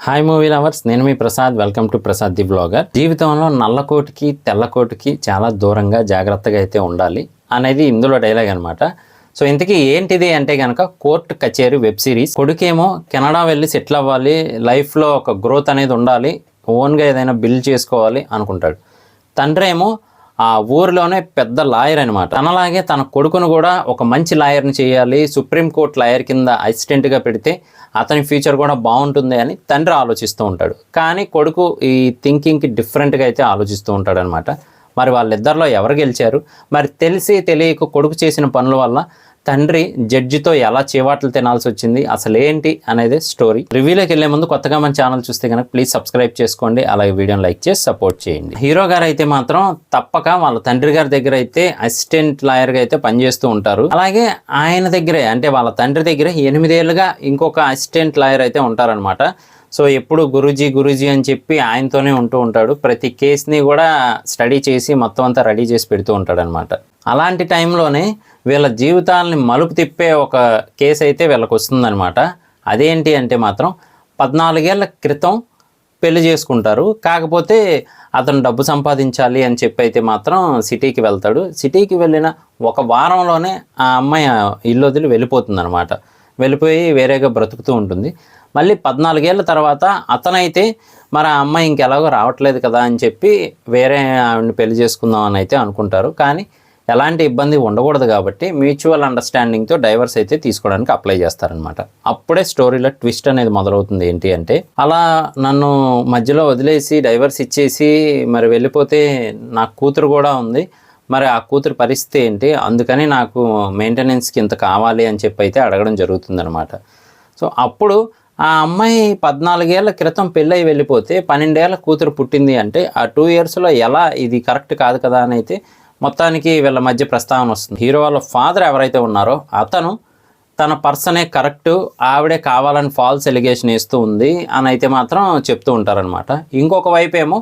Hi movie lovers, నేను మీ Prasad. Welcome to Prasad the blogger. జీవితంలో నల్లకోటికి తెల్లకోటికి చాలా దూరంగా జాగ్రత్తగా అయితే ఉండాలి అనేది ఇందులో డైలాగ్ అనమాట. సో ఇంతకీ ఏంటిది అంటే కనుక కోర్టు కచేరీ వెబ్ సిరీస్. కొడుకేమో కెనడా వెళ్ళి సెటిల్ అవ్వాలి, లైఫ్లో ఒక గ్రోత్ అనేది ఉండాలి, ఓన్గా ఏదైనా బిల్డ్ చేసుకోవాలి అనుకుంటాడు. తండ్రి ఏమో ఆ ఊరిలోనే పెద్ద లాయర్ అనమాట. తనలాగే తన కొడుకును కూడా ఒక మంచి లాయర్ని చేయాలి, సుప్రీంకోర్టు లాయర్ కింద అసిస్టెంట్గా పెడితే అతని ఫ్యూచర్ కూడా బాగుంటుంది అని తండ్రి ఆలోచిస్తూ ఉంటాడు. కానీ కొడుకు ఈ థింకింగ్కి డిఫరెంట్గా అయితే ఆలోచిస్తూ ఉంటాడు అనమాట. మరి వాళ్ళిద్దరిలో ఎవరు గెలిచారు? మరి తెలిసి తెలియక కొడుకు చేసిన పనుల వల్ల తండ్రి జడ్జితో ఎలా చీవాట్లు తినాల్సి వచ్చింది, అసలు ఏంటి అనేది స్టోరీ. రివ్యూలోకి వెళ్ళే ముందు కొత్తగా మన ఛానల్ చూస్తే కనుక ప్లీజ్ సబ్స్క్రైబ్ చేసుకోండి, అలాగే వీడియోని లైక్ చేసి సపోర్ట్ చేయండి. హీరో గారు అయితే మాత్రం తప్పక వాళ్ళ తండ్రి గారి దగ్గర అయితే అసిస్టెంట్ లాయర్గా అయితే పనిచేస్తూ ఉంటారు. అలాగే ఆయన దగ్గరే అంటే వాళ్ళ తండ్రి దగ్గరే 8 ఏళ్ళుగా ఇంకొక అసిస్టెంట్ లాయర్ అయితే ఉంటారనమాట. సో ఎప్పుడు గురూజీ అని చెప్పి ఆయనతోనే ఉంటూ ఉంటాడు. ప్రతి కేసుని కూడా స్టడీ చేసి మొత్తం అంతా రెడీ చేసి పెడుతూ ఉంటాడు అనమాట. అలాంటి టైంలోనే వీళ్ళ జీవితాలని మలుపు తిప్పే ఒక కేసు అయితే వీళ్ళకి వస్తుందనమాట. అదేంటి అంటే మాత్రం 14 ఏళ్ల క్రితం పెళ్లి చేసుకుంటారు. కాకపోతే అతను డబ్బు సంపాదించాలి అని చెప్పి అయితే మాత్రం సిటీకి వెళ్తాడు. సిటీకి వెళ్ళిన ఒక వారంలోనే ఆ అమ్మాయి ఇల్లు వదిలి వెళ్ళిపోతుంది అనమాట. వెళ్ళిపోయి వేరేగా బ్రతుకుతూ ఉంటుంది. మళ్ళీ 14 ఏళ్ళ తర్వాత అతనైతే మరి ఆ అమ్మాయి ఇంకెలాగో రావట్లేదు కదా అని చెప్పి వేరే ఆవిడని పెళ్లి చేసుకుందాం అని అయితే అనుకుంటారు. కానీ ఎలాంటి ఇబ్బంది ఉండకూడదు కాబట్టి మ్యూచువల్ అండర్స్టాండింగ్తో డైవర్స్ అయితే తీసుకోవడానికి అప్లై చేస్తారనమాట. అప్పుడే స్టోరీలో ట్విస్ట్ అనేది మొదలవుతుంది. ఏంటి అంటే, అలా నన్ను మధ్యలో వదిలేసి డైవర్స్ ఇచ్చేసి మరి వెళ్ళిపోతే నాకు కూతురు కూడా ఉంది, మరి ఆ కూతురు పరిస్థితి ఏంటి, అందుకని నాకు మెయింటెనెన్స్కి ఇంత కావాలి అని చెప్పి అయితే అడగడం జరుగుతుందనమాట. సో అప్పుడు ఆ అమ్మాయి 14 ఏళ్ల క్రితం పెళ్ళయి వెళ్ళిపోతే 12 ఏళ్ల కూతురు పుట్టింది అంటే ఆ 2 ఇయర్స్లో ఎలా ఇది కరెక్ట్ కాదు కదా అని అయితే మొత్తానికి వీళ్ళ మధ్య ప్రస్తావన వస్తుంది. హీరో వాళ్ళ ఫాదర్ ఎవరైతే ఉన్నారో అతను తన పర్సనే కరెక్టు, ఆవిడే కావాలని ఫాల్స్ ఎలిగేషన్ వేస్తూ ఉంది అని అయితే మాత్రం చెప్తూ ఉంటారనమాట. ఇంకొక వైపు ఏమో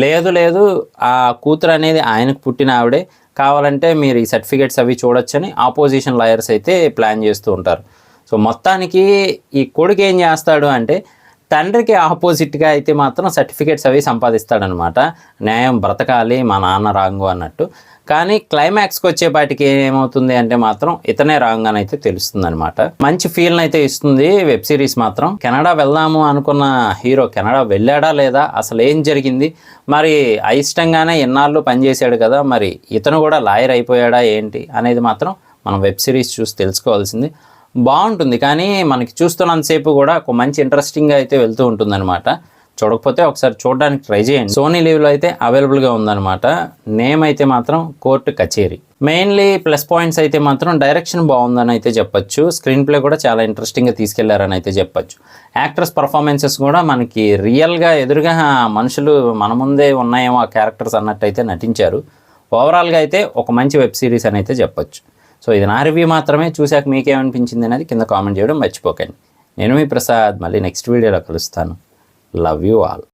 లేదు ఆ కూతురు అనేది ఆయనకు పుట్టిన ఆవిడే, కావాలంటే మీరు ఈ సర్టిఫికేట్స్ అవి చూడొచ్చని ఆపోజిషన్ లాయర్స్ అయితే ప్లాన్ చేస్తూ ఉంటారు. సో మొత్తానికి ఈ కొడుకు ఏం చేస్తాడు అంటే తండ్రికి ఆపోజిట్గా అయితే మాత్రం సర్టిఫికేట్స్ అవి సంపాదిస్తాడనమాట. న్యాయం బ్రతకాలి, మా నాన్న రాంగు అన్నట్టు. కానీ క్లైమాక్స్కి వచ్చేపాటికి ఏమవుతుంది అంటే మాత్రం ఇతనే రాంగ్ అని అయితే తెలుస్తుంది అనమాట. మంచి ఫీల్ని అయితే ఇస్తుంది వెబ్ సిరీస్ మాత్రం. కెనడా వెళ్దాము అనుకున్న హీరో కెనడా వెళ్ళాడా లేదా, అసలు ఏం జరిగింది, మరి అయిష్టంగానే ఎన్నాళ్ళు పనిచేశాడు కదా, మరి ఇతను కూడా లాయర్ అయిపోయాడా ఏంటి అనేది మాత్రం మనం వెబ్ సిరీస్ చూసి తెలుసుకోవాల్సింది. బాగుంటుంది, కానీ మనకి చూస్తున్నంతసేపు కూడా ఒక మంచి ఇంట్రెస్టింగ్గా అయితే వెళ్తూ ఉంటుందన్నమాట. చూడకపోతే ఒకసారి చూడడానికి ట్రై చేయండి. సోనీ లీవ్లో అయితే అవైలబుల్గా ఉందన్నమాట. నేమ్ అయితే మాత్రం కోర్టు కచేరీ. మెయిన్లీ ప్లస్ పాయింట్స్ అయితే మాత్రం డైరెక్షన్ బాగుందని అయితే చెప్పొచ్చు. స్క్రీన్ ప్లే కూడా చాలా ఇంట్రెస్టింగ్గా తీసుకెళ్లారని అయితే చెప్పొచ్చు. యాక్టర్స్ పర్ఫార్మెన్సెస్ కూడా మనకి రియల్గా ఎదురుగా మనుషులు మన ముందే ఉన్నాయేమో ఆ క్యారెక్టర్స్ అన్నట్టు అయితే నటించారు. ఓవరాల్గా అయితే ఒక మంచి వెబ్ సిరీస్ అని అయితే చెప్పొచ్చు. సో ఇది నా రివ్యూ మాత్రమే. చూశాక మీకేమనిపించింది అనేది కింద కామెంట్ చేయడం మర్చిపోకండి. నేను మీ ప్రసాద్, మళ్ళీ నెక్స్ట్ వీడియోలో కలుస్తాను. Love you all.